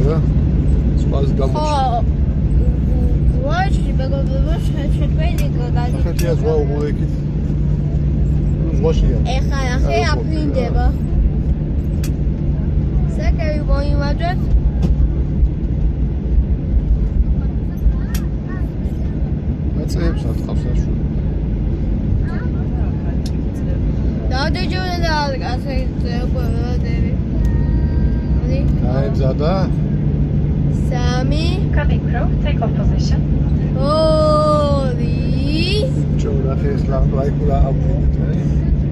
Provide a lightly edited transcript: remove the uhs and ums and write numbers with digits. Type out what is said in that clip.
რა. სპას გამოჩნდა. ვაჟი მეგობრებო შეგვედი გაგი. ახეთია ზღვა უღუეკით. ზღვაშია. ეხლა ახე აფრინდება. საკები მოიმაჯოთ. აწეებს ატყავს აშო. დადებინა და ასე ზეკვებოდები. გაემზადა? 3 Cabin crew, take off position. ორი ჩორა ხეს ლანდ ლაიკურა აფრინდეთ.